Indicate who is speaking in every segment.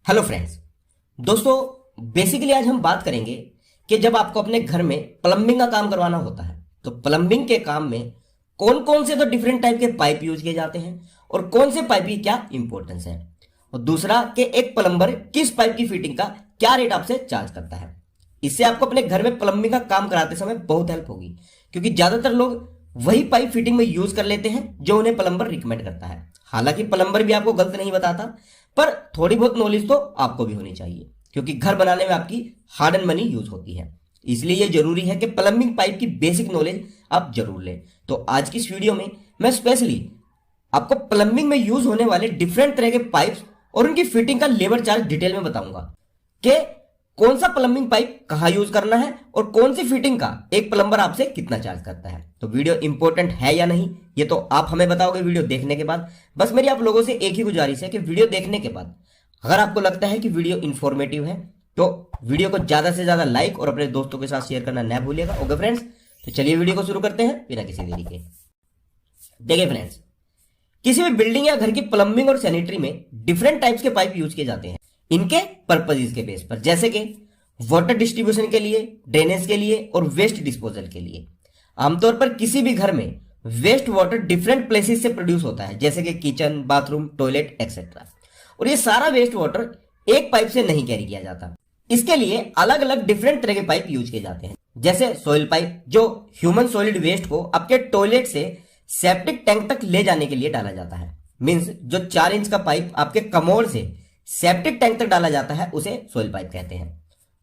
Speaker 1: Hello friends. दोस्तों, basically आज हम बात करेंगे कि जब आपको अपने घर में प्लम्बिंग का काम करवाना होता है तो प्लम्बिंग के काम में कौन कौन से तो डिफरेंट टाइप के पाइप यूज किए जाते हैं और कौन से पाइप की क्या इंपॉर्टेंस है, और दूसरा कि एक प्लम्बर किस पाइप की फिटिंग का क्या रेट आपसे चार्ज करता है। इससे आपको अपने घर में प्लम्बिंग का काम कराते समय बहुत हेल्प होगी, क्योंकि ज्यादातर लोग वही पाइप फिटिंग में यूज कर लेते हैं जो उन्हें प्लम्बर रिकमेंड करता है। हालांकि प्लम्बर भी आपको गलत नहीं बताता, पर थोड़ी बहुत नॉलेज तो आपको भी होनी चाहिए, क्योंकि घर बनाने में आपकी हार्ड एंड मनी यूज होती है। इसलिए यह जरूरी है कि प्लम्बिंग पाइप की बेसिक नॉलेज आप जरूर लें। तो आज की इस वीडियो में मैं स्पेशली आपको प्लम्बिंग में यूज होने वाले डिफरेंट तरह के पाइप्स और उनकी फिटिंग का लेबर चार्ज डिटेल में बताऊंगा कि कौन सा प्लम्बिंग पाइप कहां यूज करना है और कौन सी फिटिंग का एक प्लम्बर आपसे कितना चार्ज करता है। तो वीडियो इंपॉर्टेंट है या नहीं ये तो आप हमें बताओगे वीडियो देखने के बाद। बस मेरी आप लोगों से एक ही गुजारिश है कि वीडियो देखने के बाद अगर आपको लगता है कि वीडियो इंफॉर्मेटिव है तो वीडियो को ज्यादा से ज्यादा लाइक और अपने दोस्तों के साथ शेयर करना न भूलिएगा। ओके फ्रेंड्स, तो चलिए वीडियो को शुरू करते हैं बिना किसी देरी के। देखिए फ्रेंड्स, किसी भी बिल्डिंग या घर की प्लम्बिंग और सैनिटरी में डिफरेंट टाइप्स के पाइप यूज किए जाते हैं इनके पर्पजेस के बेस पर, जैसे कि वाटर डिस्ट्रीब्यूशन के लिए, ड्रेनेज के लिए और वेस्ट डिस्पोजल के लिए। आमतौर पर किसी भी घर में वेस्ट वाटर डिफरेंट प्लेसेस से प्रोड्यूस होता है, जैसे कि किचन, बाथरूम, टॉयलेट एक्सेट्रा, और ये सारा वेस्ट वाटर एक पाइप से नहीं कैरी किया जाता। इसके लिए अलग अलग डिफरेंट तरह के पाइप यूज किए जाते हैं, जैसे सॉइल पाइप जो ह्यूमन सॉलिड वेस्ट को आपके टॉयलेट से सेप्टिक टैंक तक ले जाने के लिए डाला जाता है। मींस जो 4 इंच का पाइप आपके कमोड से सेप्टिक टैंक तक डाला जाता है उसे सॉइल पाइप कहते हैं।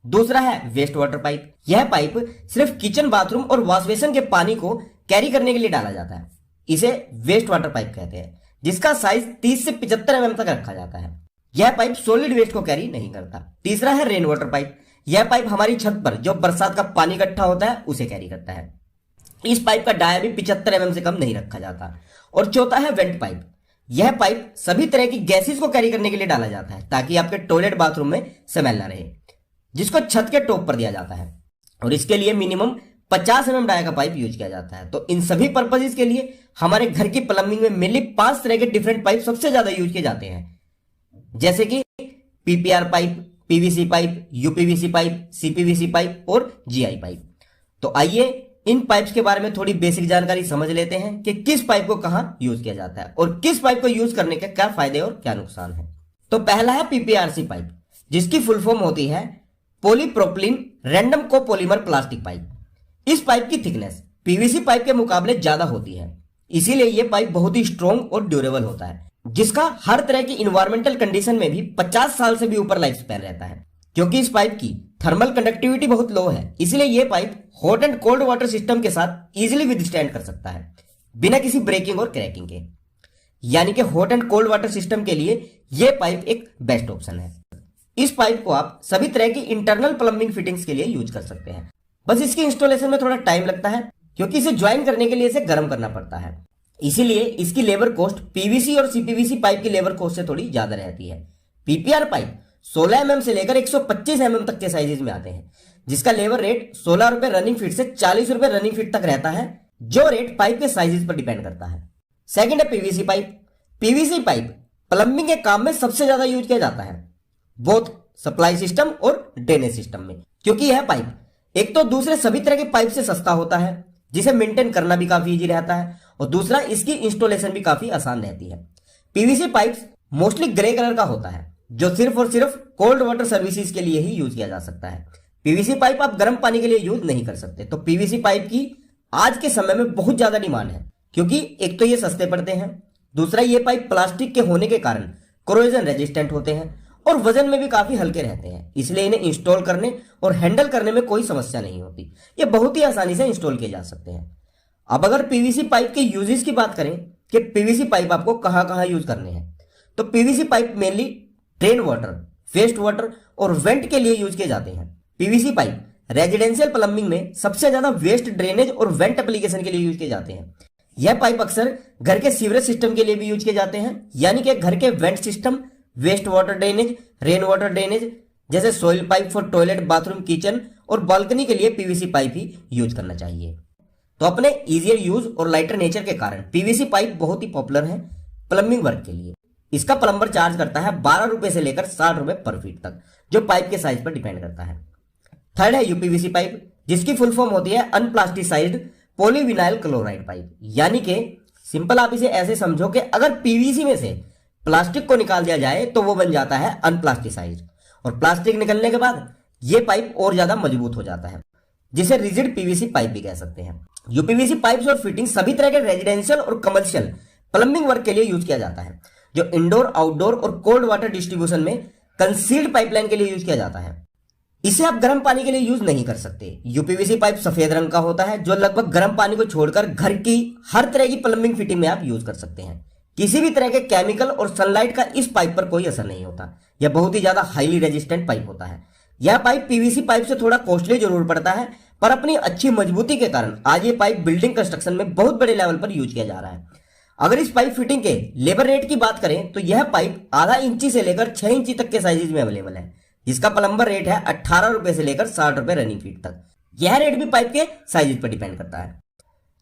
Speaker 1: दूसरा है वेस्ट वाटर पाइप। यह पाइप सिर्फ किचन, बाथरूम और वॉश बेसिन के पानी को कैरी करने के लिए डाला जाता है, इसे वेस्ट वाटर पाइप कहते हैं, जिसका साइज 30 से 75 एमएम तक रखा जाता है। यह पाइप सॉलिड वेस्ट को कैरी नहीं करता। तीसरा है रेन वाटर पाइप। यह पाइप हमारी छत पर जो बरसात का पानी इकट्ठा होता है उसे कैरी करता है। इस पाइप का डाया भी 75 एमएम से कम नहीं रखा जाता। और चौथा है वेंट पाइप। यह पाइप सभी तरह की गैसेस को कैरी करने के लिए डाला जाता है ताकि आपके टॉयलेट, बाथरूम में स्मेल ना रहे, जिसको छत के टॉप पर दिया जाता है, और इसके लिए मिनिमम 50 एमएम डाया का पाइप यूज किया जाता है। तो इन सभी पर्पजेस के लिए हमारे घर की प्लम्बिंग में मेनली 5 तरह के डिफरेंट पाइप सबसे ज्यादा यूज किए जाते हैं, जैसे कि PPR pipe, PVC pipe, UPVC pipe, CPVC pipe और जीआई पाइप। तो आइए इन पाइप्स के बारे में थोड़ी बेसिक जानकारी समझ लेते हैं कि किस पाइप को कहां यूज किया जाता है और किस पाइप को यूज करने के क्या फायदे और क्या नुकसान है। तो पहला है पीपीआरसी पाइप, जिसकी फुल फॉर्म होती है polypropylene random copolymer plastic pipe. इस पाइप की थिकनेस पीवीसी पाइप के मुकाबले ज्यादा होती है, इसीलिए यह पाइप बहुत ही स्ट्रॉन्ग और ड्यूरेबल होता है, जिसका हर तरह की इन्वायरमेंटल कंडीशन में भी 50 साल से भी ऊपर लाइफ स्पैन रहता है। क्योंकि इस पाइप की थर्मल कंडक्टिविटी बहुत लो है, इसलिए यह pipe hot and cold water system के साथ इजीली विदस्टैंड कर सकता है बिना किसी ब्रेकिंग और क्रैकिंग के। यानी कि hot and cold water system के लिए यह पाइप एक बेस्ट ऑप्शन है। इस पाइप को आप सभी तरह की इंटरनल प्लम्बिंग फिटिंग्स के लिए यूज कर सकते हैं। बस इसके इंस्टॉलेशन में थोड़ा टाइम लगता है, क्योंकि इसे ज्वाइन करने के लिए इसे गर्म करना पड़ता है, इसीलिए इसकी लेबर कॉस्ट पीवीसी और सीपीवीसी पाइप की लेबर कॉस्ट से थोड़ी ज्यादा रहती है। पीपीआर पाइप 16 एमएम से लेकर 125 एमएम तक के साइजेस में आते हैं, जिसका लेबर रेट 16 रुपए रनिंग फीट से 40 रुपए रनिंग फीट तक रहता है, जो रेट पाइप के साइजेस पर डिपेंड करता है। सेकंड है PVC pipe. PVC pipe plumbing के काम में सबसे ज्यादा यूज किया जाता है, बोथ सप्लाई सिस्टम और ड्रेनेज सिस्टम में, क्योंकि यह पाइप एक तो दूसरे सभी तरह के पाइप से सस्ता होता है, जिसे मेंटेन करना भी काफी इजी रहता है, और दूसरा इसकी इंस्टॉलेशन भी काफी आसान रहती है। PVC pipes mostly grey colour का होता है, जो सिर्फ और सिर्फ कोल्ड वाटर सर्विसेज के लिए ही यूज किया जा सकता है। पीवीसी पाइप आप गर्म पानी के लिए यूज नहीं कर सकते। तो पीवीसी पाइप की आज के समय में बहुत ज्यादा डिमांड है, क्योंकि एक तो ये सस्ते पड़ते हैं, दूसरा ये पाइप प्लास्टिक के होने के कारण कोरोजन रेजिस्टेंट होते हैं और वजन में भी काफी हल्के रहते हैं, इसलिए इन्हें इंस्टॉल करने और हैंडल करने में कोई समस्या नहीं होती। ये बहुत ही आसानी से इंस्टॉल किए जा सकते हैं। अब अगर पीवीसी पाइप के यूजेस की बात करें कि पीवीसी पाइप आपको कहां कहां यूज करने हैं, तो PVC pipe mainly drain water, waste water और वेंट के लिए यूज किए जाते हैं। पीवीसी पाइप रेजिडेंशियल प्लम्बिंग में सबसे ज्यादा वेस्ट, ड्रेनेज और वेंट एप्लीकेशन के लिए यूज किए जाते हैं। यह पाइप अक्सर घर के सीवरेज सिस्टम के लिए भी यूज किए जाते हैं, यानी कि घर के vent system, waste water drainage, rain water drainage, जैसे soil pipe for toilet, bathroom, kitchen और बालकनी के लिए पीवीसी पाइप ही यूज करना चाहिए। तो अपने इजियर यूज और लाइटर नेचर के कारण पीवीसी पाइप बहुत ही पॉपुलर है प्लम्बिंग वर्क के लिए। इसका प्लम्बर चार्ज करता है 12 रुपए से लेकर 60 रुपए पर फीट तक, जो पाइप के साइज पर डिपेंड करता है। थर्ड है यूपीवीसी पाइप, जिसकी फुल फॉर्म होती है अनप्लास्टिसाइज्ड पॉलीविनाइल क्लोराइड पाइप। यानी कि सिंपल आप इसे ऐसे समझो कि अगर पीवीसी में से प्लास्टिक को निकाल दिया जाए तो वो बन जाता है अनप्लास्टिसाइज्ड, और प्लास्टिक निकलने के बाद ये पाइप और ज्यादा मजबूत हो जाता है, जिसे रिजिड पीवीसी पाइप भी कह सकते हैं। यूपीवीसी पाइप्स और फिटिंग सभी तरह के रेजिडेंशियल और कमर्शियल प्लम्बिंग वर्क के लिए यूज किया जाता है, जो इंडोर, आउटडोर और कोल्ड वाटर डिस्ट्रीब्यूशन में कंसील्ड पाइपलाइन के लिए यूज किया जाता है। इसे आप गर्म पानी के लिए यूज नहीं कर सकते। यूपीवीसी पाइप सफेद रंग का होता है, जो लगभग गर्म पानी को छोड़कर घर की हर तरह की प्लम्बिंग फिटिंग में आप यूज कर सकते हैं। किसी भी तरह के केमिकल और सनलाइट का इस पाइप पर कोई असर नहीं होता। यह बहुत ही ज्यादा हाईली रेजिस्टेंट पाइप होता है। यह पाइप पीवीसी पाइप से थोड़ा कॉस्टली जरूर पड़ता है, पर अपनी अच्छी मजबूती के कारण आज ये पाइप बिल्डिंग कंस्ट्रक्शन में बहुत बड़े लेवल पर यूज किया जा रहा है। अगर इस पाइप फिटिंग के लेबर रेट की बात करें तो यह पाइप आधा इंची से लेकर 6 इंची तक के साइजेज में अवेलेबल है, जिसका प्लम्बर रेट है 18 रुपए से लेकर 60 रुपए रनिंग फीट तक। यह रेट भी पाइप के साइजेज पर डिपेंड करता है।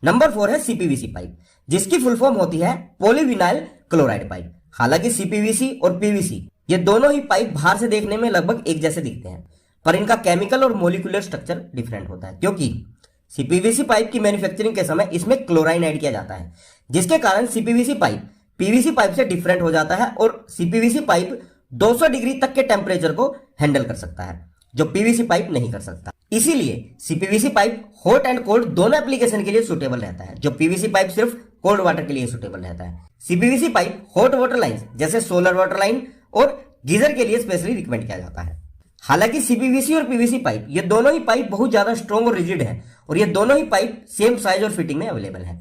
Speaker 1: नंबर 4 है सीपीवीसी पाइप, जिसकी फुल फॉर्म होती है पॉलीविनाइल क्लोराइड पाइप। हालांकि सीपीवीसी और पीवीसी ये दोनों ही पाइप बाहर से देखने में लगभग एक जैसे दिखते हैं, पर इनका केमिकल और मोलिकुलर स्ट्रक्चर डिफरेंट होता है, क्योंकि सीपीवीसी पाइप की मैन्युफैक्चरिंग के समय इसमें क्लोराइन ऐड किया जाता है, जिसके कारण सीपीवीसी पाइप पीवीसी पाइप से डिफरेंट हो जाता है और सीपीवीसी पाइप 200 डिग्री तक के टेम्परेचर को हैंडल कर सकता है, जो पीवीसी पाइप नहीं कर सकता। इसीलिए CPVC pipe hot and cold दोनों एप्लीकेशन के लिए सुटेबल रहता है, जो पीवीसी पाइप सिर्फ कोल्ड वाटर के लिए सुटेबल रहता है। CPVC pipe hot water line जैसे सोलर वाटर लाइन और गीजर के लिए स्पेशली रिकमेंड किया जाता है। हालांकि सीपीवीसी और पीवीसी पाइप ये दोनों ही पाइप बहुत ज्यादा स्ट्रॉन्ग और रिजिड है, और ये दोनों ही पाइप सेम साइज और फिटिंग में अवेलेबल है।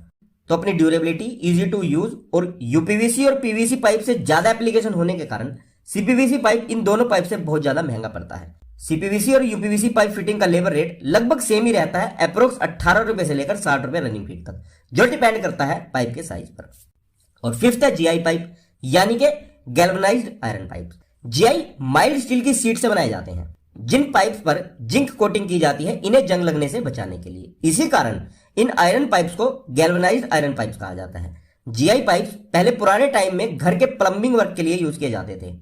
Speaker 1: तो अपनी ड्यूरेबिलिटी, इजी टू यूज और यूपीवीसी और पीवीसी पाइप से ज्यादा एप्लीकेशन होने के कारण सीपीवीसी पाइप इन दोनों पाइप से बहुत ज्यादा महंगा पड़ता है। सीपीवीसी और यूपीवीसी पाइप फिटिंग का लेबर रेट लगभग सेम ही रहता है, अप्रोक्स 18 रुपए से लेकर 60 रुपए रनिंग फीट तक, जो डिपेंड करता है पाइप के साइज पर। और फिफ्थ है जीआई पाइप, यानी कि galvanized iron pipe. GI mild steel की शीट से बनाए जाते हैं, जिन पाइप्स पर जिंक कोटिंग की जाती है इन्हें जंग लगने से बचाने के लिए। इसी कारण इन आयरन पाइप्स को गैल्वेनाइज्ड आयरन पाइप्स कहा जाता है। जीआई पाइप्स पहले पुराने टाइम में घर के प्लम्बिंग वर्क के लिए यूज किए जाते थे,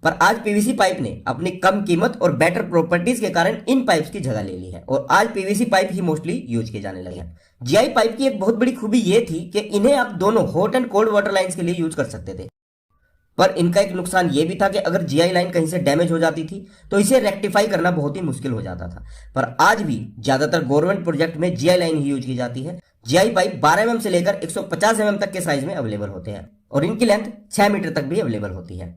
Speaker 1: पर आज पीवीसी पाइप ने अपनी कम कीमत और बेटर प्रॉपर्टीज के कारण इन पाइप्स की जगह ले ली है, और आज पीवीसी पाइप ही मोस्टली यूज किए जाने लगे हैं। जीआई पाइप की एक बहुत बड़ी खूबी यह थी कि इन्हें आप दोनों hot and cold water lines के लिए यूज कर सकते थे, पर इनका एक नुकसान यह भी था कि अगर जीआई लाइन कहीं से डैमेज हो जाती थी तो इसे रेक्टिफाई करना बहुत ही मुश्किल हो जाता था। पर आज भी ज्यादातर गवर्नमेंट प्रोजेक्ट में जीआई लाइन ही यूज की जाती है। जीआई पाइप 12 mm से लेकर 150 mm तक के साइज में अवेलेबल होते हैं, और इनकी लेंथ 6 मीटर तक भी अवेलेबल होती है।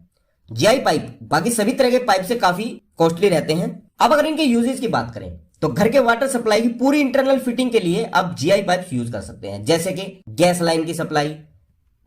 Speaker 1: जीआई पाइप बाकी सभी तरह के पाइप से काफी कॉस्टली रहते हैं। अब अगर इनके यूजेस की बात करें तो घर के वाटर सप्लाई की पूरी इंटरनल फिटिंग के लिए आप जीआई पाइप यूज कर सकते हैं, जैसे कि गैस लाइन की सप्लाई,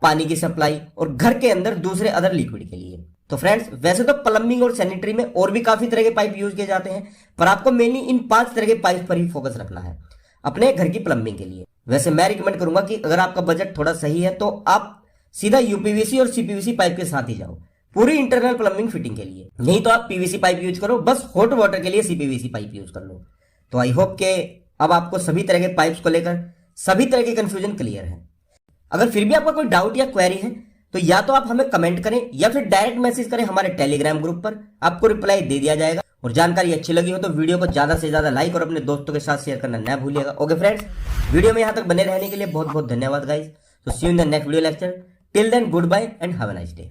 Speaker 1: पानी की सप्लाई और घर के अंदर दूसरे अदर लिक्विड के लिए। तो फ्रेंड्स, वैसे तो प्लम्बिंग और सैनिटरी में और भी काफी तरह के पाइप यूज किए जाते हैं, पर आपको मेनली इन 5 तरह के पाइप पर ही फोकस रखना है अपने घर की प्लम्बिंग के लिए। वैसे मैं रिकमेंड करूंगा कि अगर आपका बजट थोड़ा सही है तो आप सीधा यूपीवीसी और सीपीवीसी पाइप के साथ ही जाओ पूरी इंटरनल प्लम्बिंग फिटिंग के लिए। नहीं तो आप पीवीसी पाइप यूज करो, बस हॉट वाटर के लिए सीपीवीसी पाइप यूज कर लो। तो आई होप के अब आपको सभी तरह के पाइप्स को लेकर सभी तरह के कंफ्यूजन क्लियर है। अगर फिर भी आपका कोई डाउट या क्वेरी है तो या तो आप हमें कमेंट करें या फिर डायरेक्ट मैसेज करें हमारे टेलीग्राम ग्रुप पर, आपको रिप्लाई दे दिया जाएगा। और जानकारी अच्छी लगी हो तो वीडियो को ज्यादा से ज्यादा लाइक और अपने दोस्तों के साथ शेयर करना ना भूलिएगा। ओके फ्रेंड्स, वीडियो में यहां तक बने रहने के लिए बहुत बहुत धन्यवाद गाइस। तो see you in the next video lecture. Till then, goodbye and have a nice day.